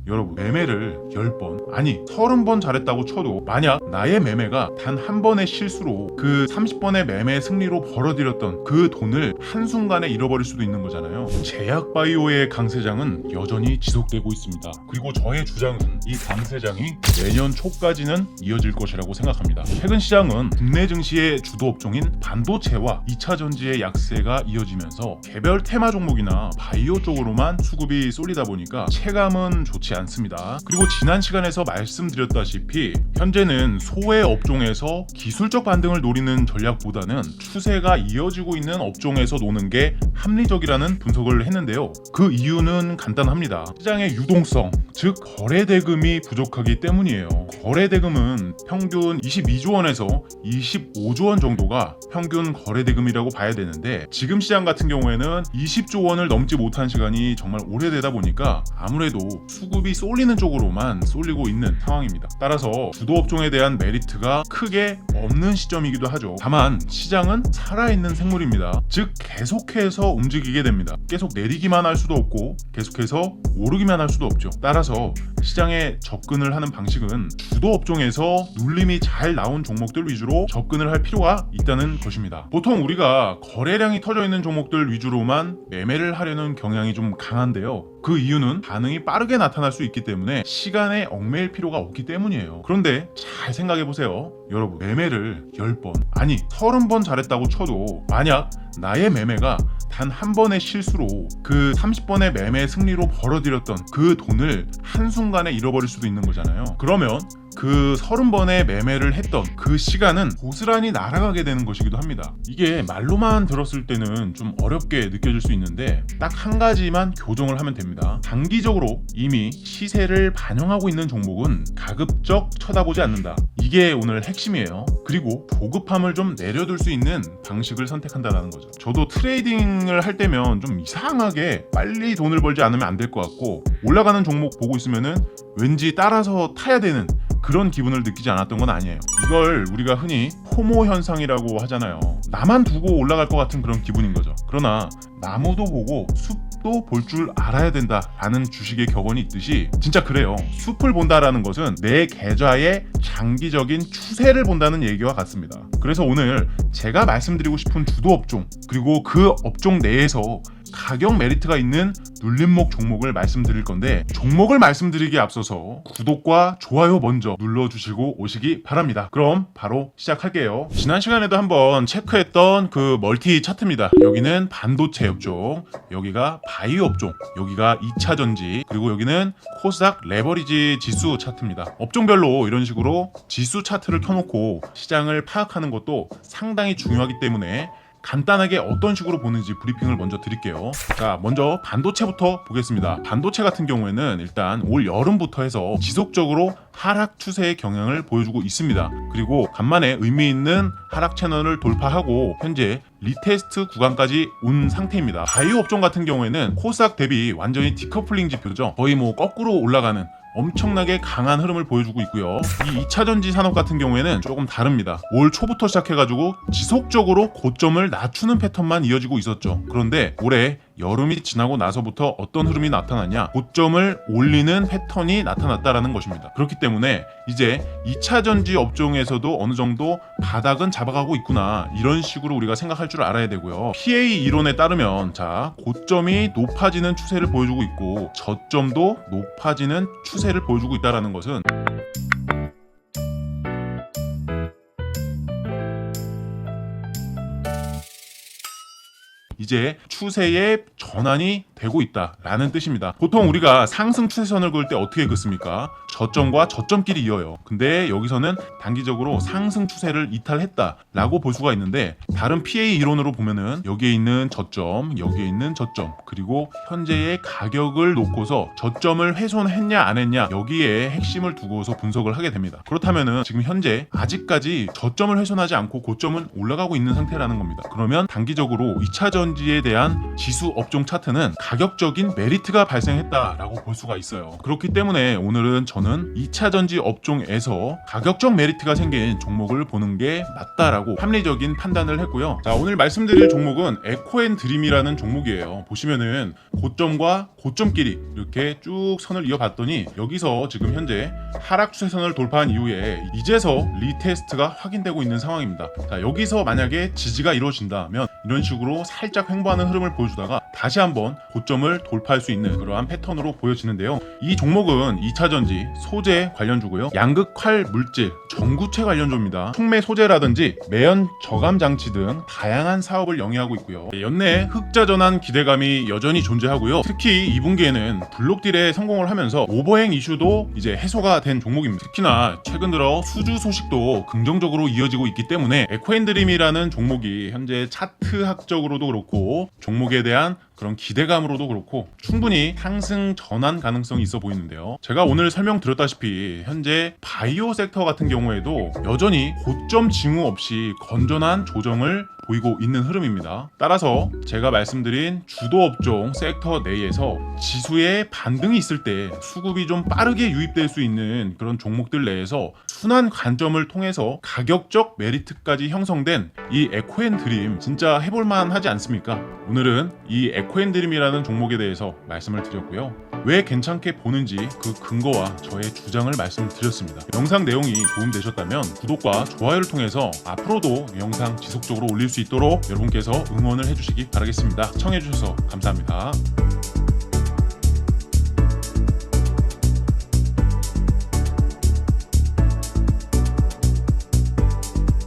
여러분, 매매를 10번, 아니 30번 잘했다고 쳐도 만약 나의 매매가 단 한 번의 실수로 그 30번의 매매 승리로 벌어들였던 그 돈을 한순간에 잃어버릴 수도 있는 거잖아요. 제약바이오의 강세장은 여전히 지속되고 있습니다. 그리고 저의 주장은 이 강세장이 내년 초까지는 이어질 것이라고 생각합니다. 최근 시장은 국내 증시의 주도 업종인 반도체와 2차 전지의 약세가 이어지면서 개별 테마 종목이나 바이오 쪽으로만 수급이 쏠리다 보니까 체감은 좋지 않습니다. 그리고 지난 시간에서 말씀드렸다시피 현재는 소외 업종에서 기술적 반등을 노리는 전략보다는 추세가 이어지고 있는 업종에서 노는 게 합리적이라는 분석을 했는데요. 그 이유는 간단합니다. 시장의 유동성, 즉 거래대금이 부족하기 때문이에요. 거래대금은 평균 22조 원에서 25조 원 정도가 평균 거래대금이라고 봐야 되는데 지금 시장 같은 경우에는 20조 원을 넘지 못한 시간이 정말 오래되다 보니까 아무래도 수급이 쏠리는 쪽으로만 쏠리고 있는 상황입니다. 따라서 주도 업종에 대한 메리트가 크게 없는 시점이기도 하죠. 다만 시장은 살아있는 생물입니다. 즉 계속해서 움직이게 됩니다. 계속 내리기만 할 수도 없고 계속해서 오르기만 할 수도 없죠. 따라서 시장에 접근을 하는 방식은 주도 업종에서 눌림이 잘 나온 종목들 위주로 접근을 할 필요가 있다는 것입니다. 보통 우리가 거래량이 터져 있는 종목들 위주로만 매매를 하려는 경향이 좀 강한데요. 그 이유는 반응이 빠르게 나타날 수 있기 때문에 시간에 얽매일 필요가 없기 때문이에요. 그런데 잘 생각해보세요. 여러분, 매매를 10번, 아니 30번 잘했다고 쳐도 만약 나의 매매가 단 한 번의 실수로 그 30번의 매매 승리로 벌어들였던 그 돈을 한순간에 잃어버릴 수도 있는 거잖아요. 그러면 그 30번의 매매를 했던 그 시간은 고스란히 날아가게 되는 것이기도 합니다. 이게 말로만 들었을 때는 좀 어렵게 느껴질 수 있는데 딱 한 가지만 교정을 하면 됩니다. 단기적으로 이미 시세를 반영하고 있는 종목은 가급적 쳐다보지 않는다. 이게 오늘 핵심이에요. 그리고 조급함을 좀 내려둘 수 있는 방식을 선택한다는 거죠. 저도 트레이딩을 할 때면 좀 이상하게 빨리 돈을 벌지 않으면 안 될 것 같고 올라가는 종목 보고 있으면은 왠지 따라서 타야 되는 그런 기분을 느끼지 않았던 건 아니에요. 이걸 우리가 흔히 포모 현상이라고 하잖아요. 나만 두고 올라갈 것 같은 그런 기분인 거죠. 그러나 나무도 보고 숲도 볼 줄 알아야 된다라는 주식의 격언이 있듯이 진짜 그래요. 숲을 본다라는 것은 내 계좌의 장기적인 추세를 본다는 얘기와 같습니다. 그래서 오늘 제가 말씀드리고 싶은 주도 업종 그리고 그 업종 내에서 가격 메리트가 있는 눌림목 종목을 말씀드릴 건데 종목을 말씀드리기에 앞서서 구독과 좋아요 먼저 눌러주시고 오시기 바랍니다. 그럼 바로 시작할게요. 지난 시간에도 한번 체크했던 그 멀티 차트입니다. 여기는 반도체 업종, 여기가 바이오 업종, 여기가 2차 전지, 그리고 여기는 코스닥 레버리지 지수 차트입니다. 업종별로 이런 식으로 지수 차트를 켜놓고 시장을 파악하는 것도 상당히 중요하기 때문에 간단하게 어떤 식으로 보는지 브리핑을 먼저 드릴게요. 자, 먼저 반도체부터 보겠습니다. 반도체 같은 경우에는 일단 올 여름부터 해서 지속적으로 하락 추세의 경향을 보여주고 있습니다. 그리고 간만에 의미 있는 하락 채널을 돌파하고 현재 리테스트 구간까지 온 상태입니다. 바이오 업종 같은 경우에는 코스닥 대비 완전히 디커플링 지표죠. 거의 뭐 거꾸로 올라가는 엄청나게 강한 흐름을 보여주고 있고요. 이 2차 전지 산업 같은 경우에는 조금 다릅니다. 올 초부터 시작해가지고 지속적으로 고점을 낮추는 패턴만 이어지고 있었죠. 그런데 올해 여름이 지나고 나서부터 어떤 흐름이 나타났냐? 고점을 올리는 패턴이 나타났다라는 것입니다. 그렇기 때문에 이제 2차 전지 업종에서도 어느 정도 바닥은 잡아가고 있구나, 이런 식으로 우리가 생각할 줄 알아야 되고요. PA 이론에 따르면 자, 고점이 높아지는 추세를 보여주고 있고 저점도 높아지는 추세를 보여주고 있다는 것은 이제 추세의 전환이 되고 있다라는 뜻입니다. 보통 우리가 상승 추세선을 그을 때 어떻게 긋습니까? 저점과 저점끼리 이어요. 근데 여기서는 단기적으로 상승 추세를 이탈했다라고 볼 수가 있는데 다른 PA 이론으로 보면은 여기에 있는 저점, 여기에 있는 저점, 그리고 현재의 가격을 놓고서 저점을 훼손했냐 안 했냐 여기에 핵심을 두고서 분석을 하게 됩니다. 그렇다면은 지금 현재 아직까지 저점을 훼손하지 않고 고점은 올라가고 있는 상태라는 겁니다. 그러면 단기적으로 2차 전지에 대한 지수 업종 차트는 가격적인 메리트가 발생했다라고 볼 수가 있어요. 그렇기 때문에 오늘은 저는 2차전지 업종에서 가격적 메리트가 생긴 종목을 보는 게 맞다라고 합리적인 판단을 했고요. 자, 오늘 말씀드릴 종목은 에코앤드림이라는 종목이에요. 보시면은 고점과 고점끼리 이렇게 쭉 선을 이어봤더니 여기서 지금 현재 하락 추세선을 돌파한 이후에 이제서 리테스트가 확인되고 있는 상황입니다. 자, 여기서 만약에 지지가 이루어진다면 이런 식으로 살짝 횡보하는 흐름을 보여주다가 다시 한번 고점을 돌파할 수 있는 그러한 패턴으로 보여지는데요. 이 종목은 2차전지 소재 관련주고요. 양극활 물질, 전구체 관련주입니다. 촉매 소재라든지 매연 저감 장치 등 다양한 사업을 영위하고 있고요. 연내 흑자 전환 기대감이 여전히 존재하고요. 특히 2분기에는 블록딜에 성공을 하면서 오버행 이슈도 이제 해소가 된 종목입니다. 특히나 최근 들어 수주 소식도 긍정적으로 이어지고 있기 때문에 에코앤드림이라는 종목이 현재 차트학적으로도 그렇고 종목에 대한 그런 기대감으로도 그렇고 충분히 상승 전환 가능성이 있어 보이는데요. 제가 오늘 설명드렸다시피 현재 바이오 섹터 같은 경우에도 여전히 고점 징후 없이 건전한 조정을 보이고 있는 흐름입니다. 따라서 제가 말씀드린 주도 업종 섹터 내에서 지수에 반등이 있을 때 수급이 좀 빠르게 유입될 수 있는 그런 종목들 내에서 순환 관점을 통해서 가격적 메리트까지 형성된 이 에코앤드림 진짜 해볼만 하지 않습니까? 오늘은 이 에코앤드림이라는 종목에 대해서 말씀을 드렸고요. 왜 괜찮게 보는지 그 근거와 저의 주장을 말씀드렸습니다. 영상 내용이 도움되셨다면 구독과 좋아요를 통해서 앞으로도 영상 지속적으로 올릴 수 있도록 여러분께서 응원을 해주시기 바라겠습니다. 시청해주셔서 감사합니다.